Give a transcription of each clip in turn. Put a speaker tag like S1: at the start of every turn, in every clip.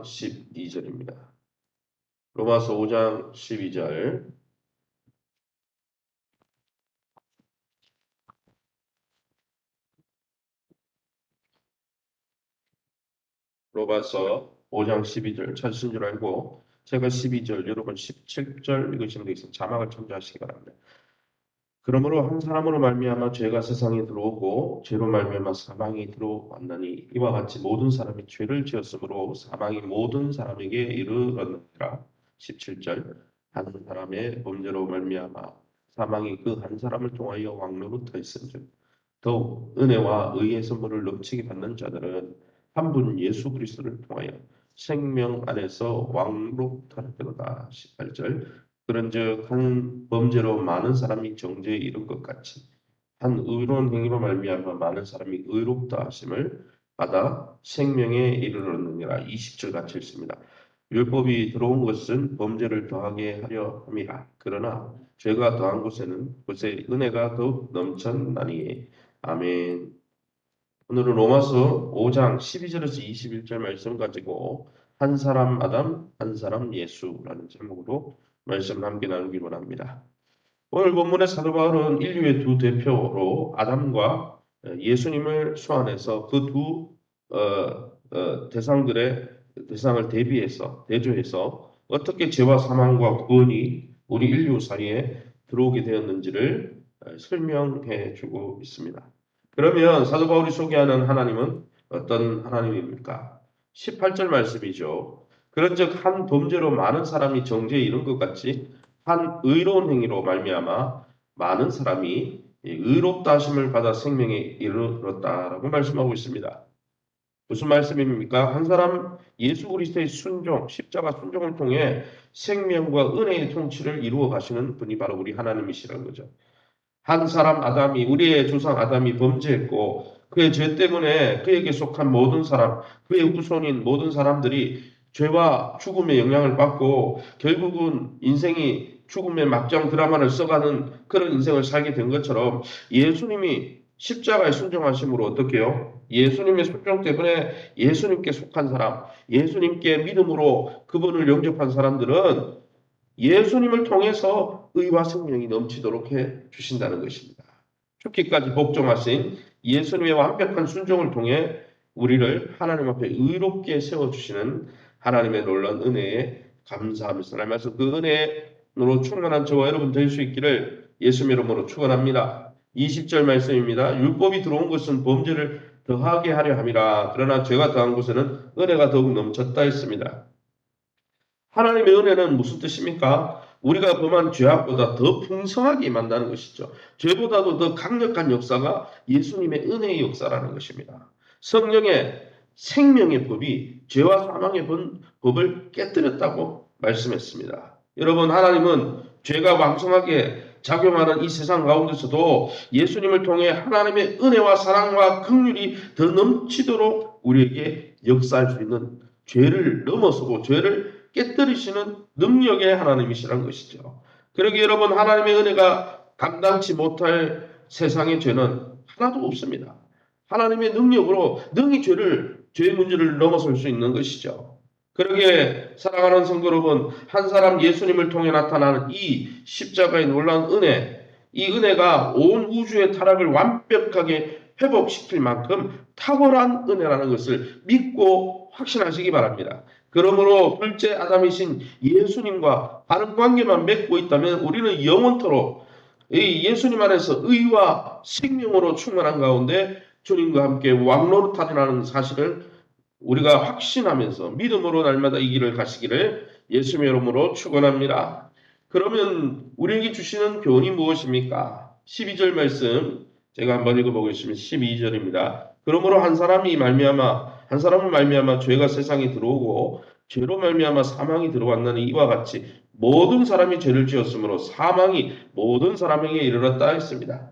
S1: 5장 12절입니다. 로마서 5장 12절. 로마서 5장 12절 찾으신 줄 알고 제가 12절, 여러분 17절 읽으시면 되겠습니다. 자막을 참조하시기 바랍니다. 그러므로 한 사람으로 말미암아 죄가 세상에 들어오고 죄로 말미암아 사망이 들어왔나니 이와 같이 모든 사람이 죄를 지었으므로 사망이 모든 사람에게 이르렀느니라. 17절. 한 사람의 범죄로 말미암아 사망이 그 한 사람을 통하여 왕노릇 하였은즉 더욱 은혜와 의의 선물을 넘치게 받는 자들은 한 분 예수 그리스도를 통하여 생명 안에서 왕노릇하리로다. 18절. 그런즉 한 범죄로 많은 사람이 정죄에 이른 것 같이 한 의로운 행위로 말미암아 많은 사람이 의롭다 하심을 받아 생명에 이르렀느니라. 20절 같이 읽습니다. 율법이 들어온 것은 범죄를 더하게 하려 함이라. 그러나 죄가 더한 곳에는 그새 은혜가 더욱 넘쳤나니. 아멘. 오늘은 로마서 5장 12절에서 21절 말씀 가지고 한 사람 아담, 한 사람 예수라는 제목으로 말씀을 함께 나누기 원합니다. 오늘 본문의 사도 바울은 인류의 두 대표로 아담과 예수님을 소환해서 그 두 대상을 대조해서 어떻게 죄와 사망과 구원이 우리 인류 사이에 들어오게 되었는지를 설명해 주고 있습니다. 그러면 사도 바울이 소개하는 하나님은 어떤 하나님입니까? 18절 말씀이죠. 그런즉 한 범죄로 많은 사람이 정죄에 이른 것 같이 한 의로운 행위로 말미암아 많은 사람이 의롭다 하심을 받아 생명에 이르렀다라고 말씀하고 있습니다. 무슨 말씀입니까? 한 사람 예수 그리스도의 순종, 십자가 순종을 통해 생명과 은혜의 통치를 이루어 가시는 분이 바로 우리 하나님이시라는 거죠. 한 사람 아담이, 우리의 조상 아담이 범죄했고 그의 죄 때문에 그에게 속한 모든 사람, 그의 후손인 모든 사람들이 죄와 죽음의 영향을 받고 결국은 인생이 죽음의 막장 드라마를 써가는 그런 인생을 살게 된 것처럼 예수님이 십자가에 순종하심으로 어떻게 해요? 예수님의 순종 때문에 예수님께 속한 사람, 예수님께 믿음으로 그분을 영접한 사람들은 예수님을 통해서 의와 생명이 넘치도록 해 주신다는 것입니다. 죽기까지 복종하신 예수님의 완벽한 순종을 통해 우리를 하나님 앞에 의롭게 세워주시는 하나님의 놀라운 은혜에 감사하면서 날마다 그 은혜로 충만한 저와 여러분 될 수 있기를 예수님 이름으로 축원합니다. 20절 말씀입니다. 율법이 들어온 것은 범죄를 더하게 하려 함이라. 그러나 죄가 더한 곳에는 은혜가 더욱 넘쳤다 했습니다. 하나님의 은혜는 무슨 뜻입니까? 우리가 범한 죄악보다 더 풍성하게 임한다는 것이죠. 죄보다도 더 강력한 역사가 예수님의 은혜의 역사라는 것입니다. 성령의 생명의 법이 죄와 사망의 법을 깨뜨렸다고 말씀했습니다. 여러분, 하나님은 죄가 왕성하게 작용하는 이 세상 가운데서도 예수님을 통해 하나님의 은혜와 사랑과 긍휼이 더 넘치도록 우리에게 역사할 수 있는 죄를 넘어서고 죄를 깨뜨리시는 능력의 하나님이시란 것이죠. 그러기에 여러분, 하나님의 은혜가 감당치 못할 세상의 죄는 하나도 없습니다. 하나님의 능력으로 능히 죄의 문제를 넘어설 수 있는 것이죠. 그러기에 사랑하는 성도 여러분, 한 사람 예수님을 통해 나타나는 이 십자가의 놀라운 은혜, 이 은혜가 온 우주의 타락을 완벽하게 회복시킬 만큼 탁월한 은혜라는 것을 믿고 확신하시기 바랍니다. 그러므로 둘째 아담이신 예수님과 바른 관계만 맺고 있다면 우리는 영원토록 이 예수님 안에서 의와 생명으로 충만한 가운데 주님과 함께 왕노릇하리라는 사실을 우리가 확신하면서 믿음으로 날마다 이 길을 가시기를 예수님의 이름으로 축원합니다. 그러면 우리에게 주시는 교훈이 무엇입니까? 12절 말씀 제가 한번 읽어보겠습니다. 12절입니다. 그러므로 한 사람을 말미암아 죄가 세상에 들어오고 죄로 말미암아 사망이 들어왔나니 이와 같이 모든 사람이 죄를 지었으므로 사망이 모든 사람에게 이르렀다 했습니다.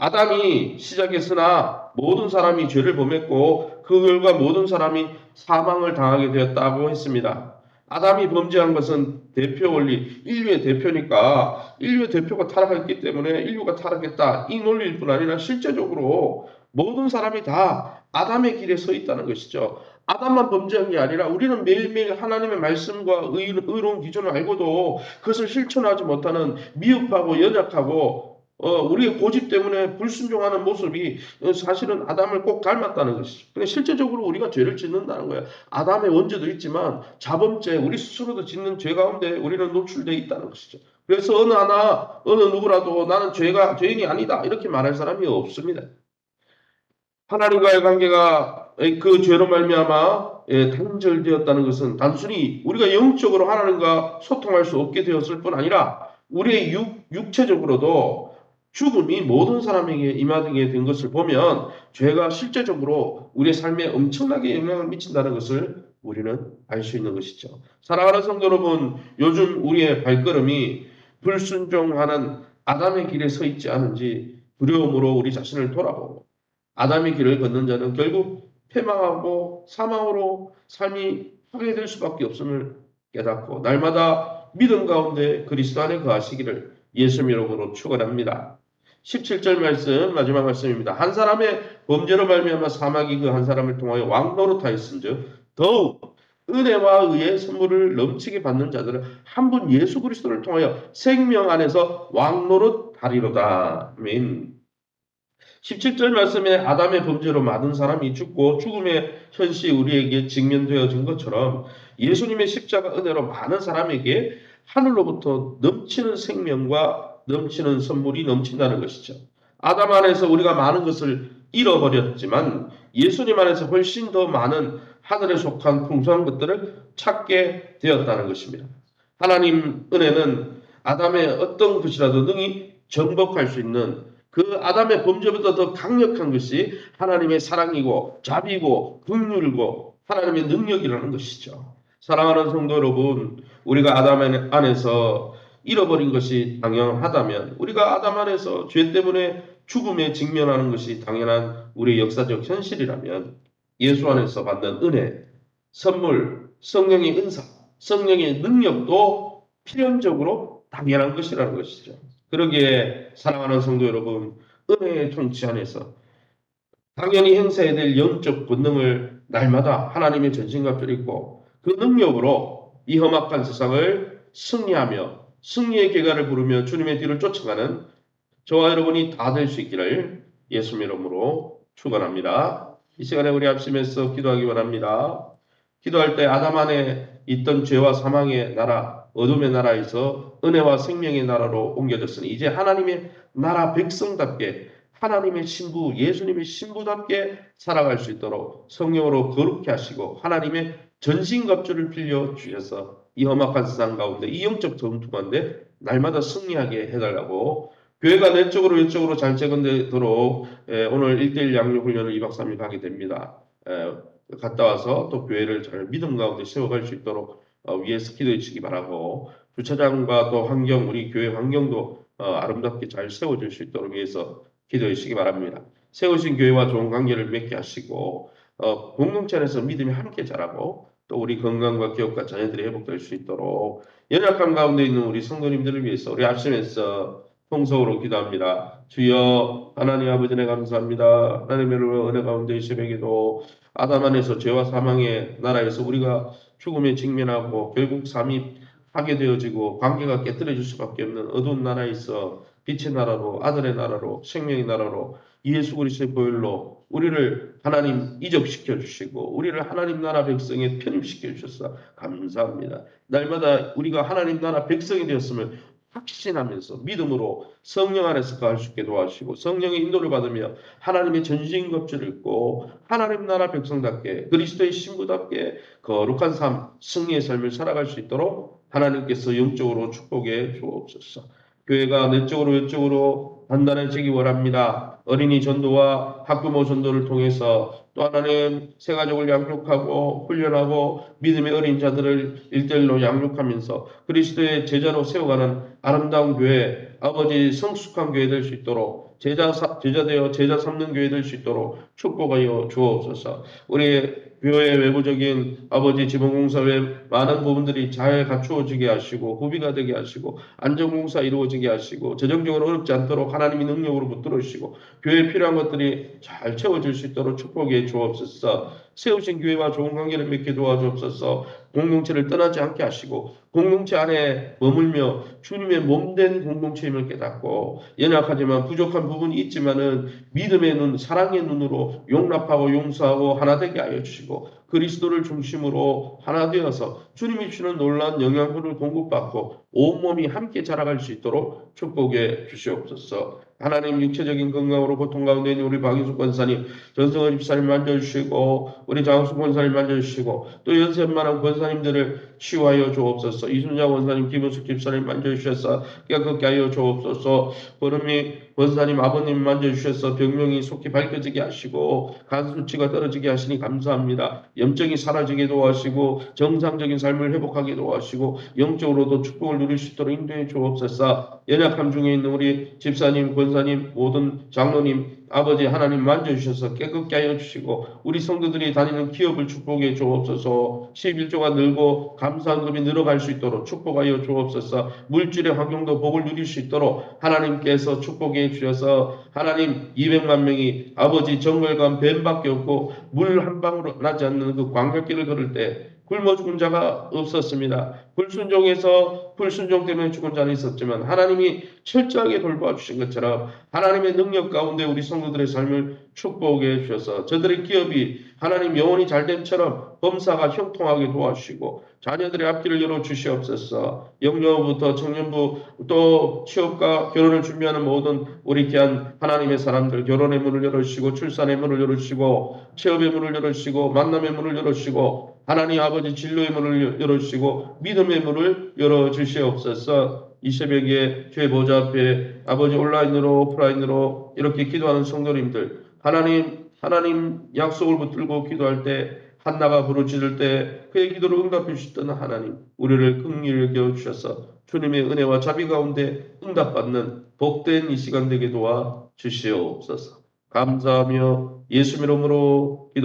S1: 아담이 시작했으나 모든 사람이 죄를 범했고 그 결과 모든 사람이 사망을 당하게 되었다고 했습니다. 아담이 범죄한 것은 대표 원리, 인류의 대표니까 인류의 대표가 타락했기 때문에 인류가 타락했다. 이 논리일 뿐 아니라 실제적으로 모든 사람이 다 아담의 길에 서 있다는 것이죠. 아담만 범죄한 게 아니라 우리는 매일매일 하나님의 말씀과 의로운 기준을 알고도 그것을 실천하지 못하는 미흡하고 연약하고 우리의 고집 때문에 불순종하는 모습이 사실은 아담을 꼭 닮았다는 것이죠. 근데 실제적으로 우리가 죄를 짓는다는 거예요. 아담의 원죄도 있지만 자범죄, 우리 스스로도 짓는 죄 가운데 우리는 노출되어 있다는 것이죠. 그래서 어느 누구라도 나는 죄인이 아니다 이렇게 말할 사람이 없습니다. 하나님과의 관계가 그 죄로 말미암아 단절되었다는 것은 단순히 우리가 영적으로 하나님과 소통할 수 없게 되었을 뿐 아니라 우리의 육체적으로도 죽음이 모든 사람에게 임하게 된 것을 보면 죄가 실제적으로 우리의 삶에 엄청나게 영향을 미친다는 것을 우리는 알 수 있는 것이죠. 사랑하는 성도 여러분, 요즘 우리의 발걸음이 불순종하는 아담의 길에 서 있지 않은지 두려움으로 우리 자신을 돌아보고 아담의 길을 걷는 자는 결국 패망하고 사망으로 삶이 파괴될 수밖에 없음을 깨닫고 날마다 믿음 가운데 그리스도 안에 거하시기를 예수 이름으로 축원합니다. 17절 말씀 마지막 말씀입니다. 한 사람의 범죄로 말미암아 사망이 그 한 사람을 통하여 왕노릇하였은즉 더욱 은혜와 의의 선물을 넘치게 받는 자들은 한 분 예수 그리스도를 통하여 생명 안에서 왕노릇하리로다. 아멘. 17절 말씀에 아담의 범죄로 많은 사람이 죽고 죽음의 현실이 우리에게 직면되어진 것처럼 예수님의 십자가 은혜로 많은 사람에게 하늘로부터 넘치는 생명과 넘치는 선물이 넘친다는 것이죠. 아담 안에서 우리가 많은 것을 잃어버렸지만 예수님 안에서 훨씬 더 많은 하늘에 속한 풍성한 것들을 찾게 되었다는 것입니다. 하나님 은혜는 아담의 어떤 것이라도 능히 정복할 수 있는 그 아담의 범죄보다 더 강력한 것이 하나님의 사랑이고 자비고 긍휼이고 하나님의 능력이라는 것이죠. 사랑하는 성도 여러분, 우리가 아담 안에서 잃어버린 것이 당연하다면 우리가 아담 안에서 죄 때문에 죽음에 직면하는 것이 당연한 우리의 역사적 현실이라면 예수 안에서 받는 은혜, 선물, 성령의 은사, 성령의 능력도 필연적으로 당연한 것이라는 것이죠. 그러기에 사랑하는 성도 여러분, 은혜의 통치 안에서 당연히 행사해야 될 영적 본능을 날마다 하나님의 전신갑주를 입고 그 능력으로 이 험악한 세상을 승리하며 승리의 계가를 부르며 주님의 뒤를 쫓아가는 저와 여러분이 다 될 수 있기를 예수 이름으로 축원합니다. 이 시간에 우리 합심해서 기도하기 원합니다. 기도할 때 아담 안에 있던 죄와 사망의 나라, 어둠의 나라에서 은혜와 생명의 나라로 옮겨졌으니 이제 하나님의 나라 백성답게 하나님의 신부, 예수님의 신부답게 살아갈 수 있도록 성령으로 거룩케 하시고 하나님의 전신갑주를 빌려 주셔서 이 험악한 세상 가운데 이 영적 전투가운데 날마다 승리하게 해달라고 교회가 내적으로 외적으로 잘 재건되도록 오늘 1대1 양육 훈련을 2박 3일 가게 됩니다. 갔다 와서 또 교회를 잘 믿음 가운데 세워갈 수 있도록 위에서 기도해 주시기 바라고 주차장과 또 환경, 우리 교회 환경도 아름답게 잘 세워질 수 있도록 위해서 기도해 주시기 바랍니다. 세우신 교회와 좋은 관계를 맺게 하시고 공동체 안에서 믿음이 함께 자라고 또 우리 건강과 기업과 자녀들이 회복될 수 있도록 연약한 가운데 있는 우리 성도님들을 위해서 우리 합심해서 통성으로 기도합니다. 주여 하나님 아버지 네 감사합니다. 하나님의 은혜 가운데 이 새벽에도 아담 안에서 죄와 사망의 나라에서 우리가 죽음에 직면하고 결국 삼입하게 되어지고 관계가 깨뜨려질 수밖에 없는 어두운 나라에서 빛의 나라로 아들의 나라로 생명의 나라로 예수 그리스도의 보혈로 우리를 하나님 이적시켜 주시고 우리를 하나님 나라 백성에 편입시켜 주셔서 감사합니다. 날마다 우리가 하나님 나라 백성이 되었음을 확신하면서 믿음으로 성령 안에서 거할 수 있게 도와주시고 성령의 인도를 받으며 하나님의 전신갑주를 입고 하나님 나라 백성답게 그리스도의 신부답게 거룩한 삶, 승리의 삶을 살아갈 수 있도록 하나님께서 영적으로 축복해 주옵소서. 교회가 내적으로 외적으로 단단해지기 원합니다. 어린이 전도와 학부모 전도를 통해서 또 하나는 새 가족을 양육하고 훈련하고 믿음의 어린 자들을 일대일로 양육하면서 그리스도의 제자로 세워가는 아름다운 교회, 아버지 성숙한 교회 될 수 있도록 제자 되어 제자 삼는 교회 될 수 있도록 축복하여 주옵소서. 우리 교회 외부적인 아버지 지번공사 외 많은 부분들이 잘 갖추어지게 하시고 후비가 되게 하시고 안전공사 이루어지게 하시고 재정적으로 어렵지 않도록 하나님이 능력으로 붙들어 주시고 교회에 필요한 것들이 잘 채워질 수 있도록 축복해 주옵소서. 세우신 교회와 좋은 관계를 맺게 도와주옵소서. 공동체를 떠나지 않게 하시고 공동체 안에 머물며 주님의 몸된 공동체임을 깨닫고 연약하지만 부족한 부분이 있지만은 믿음의 눈, 사랑의 눈으로 용납하고 용서하고 하나 되게 하여 주시고 그리스도를 중심으로 하나 되어서 주님이 주는 놀라운 영양분을 공급받고 온몸이 함께 자라갈 수 있도록 축복해 주시옵소서. 하나님 육체적인 건강으로 고통 가운데 있는 우리 박인숙 권사님, 전성원 집사님 만져주시고 우리 장수 권사님 만져주시고 또 연세만한 권사님들을 치유하여 주옵소서. 이순자 권사님, 김은숙 집사님 만져주셔서 깨끗게 하여 주옵소서. 보름이 권사님 아버님 만져주셔서 병명이 속히 밝혀지게 하시고 간 수치가 떨어지게 하시니 감사합니다. 염증이 사라지게 도와주시고 정상적인 삶을 회복하게 도와주시고 영적으로도 축복을 누릴 수 있도록 인도해 주옵소서. 연약함 중에 있는 우리 집사님, 권사님, 모든 장로님 아버지 하나님 만져주셔서 깨끗게 하여 주시고 우리 성도들이 다니는 기업을 축복해 주옵소서. 11조가 늘고 감사금이 늘어갈 수 있도록 축복하여 주옵소서. 물질의 환경도 복을 누릴 수 있도록 하나님께서 축복해 주셔서 하나님 200만 명이 아버지 정글과 뱀밖에 없고 물 한 방울 나지 않는 그 광야길을 걸을 때 굶어 죽은 자가 없었습니다. 불순종 때문에 죽은 자는 있었지만 하나님이 철저하게 돌봐주신 것처럼 하나님의 능력 가운데 우리 성도들의 삶을 축복해 주셔서 저들의 기업이 하나님 영혼이 잘됨처럼 범사가 형통하게 도와주시고 자녀들의 앞길을 열어주시옵소서. 영유아부터 청년부 또 취업과 결혼을 준비하는 모든 우리 귀한 하나님의 사람들 결혼의 문을 열어주시고 출산의 문을 열어주시고 취업의 문을 열어주시고 만남의 문을 열어주시고 하나님 아버지 진로의 문을 열어주시고 믿음의 문을 열어주시옵소서. 이 새벽에 주의 보좌 앞에 아버지 온라인으로 오프라인으로 이렇게 기도하는 성도님들 하나님 약속을 붙들고 기도할 때 한나가 부르짖을 때 그의 기도를 응답해 주셨던 하나님 우리를 긍휼히 여겨 주셔서 주님의 은혜와 자비 가운데 응답받는 복된 이 시간 되게 도와 주시옵소서. 감사하며 예수 이름으로 기도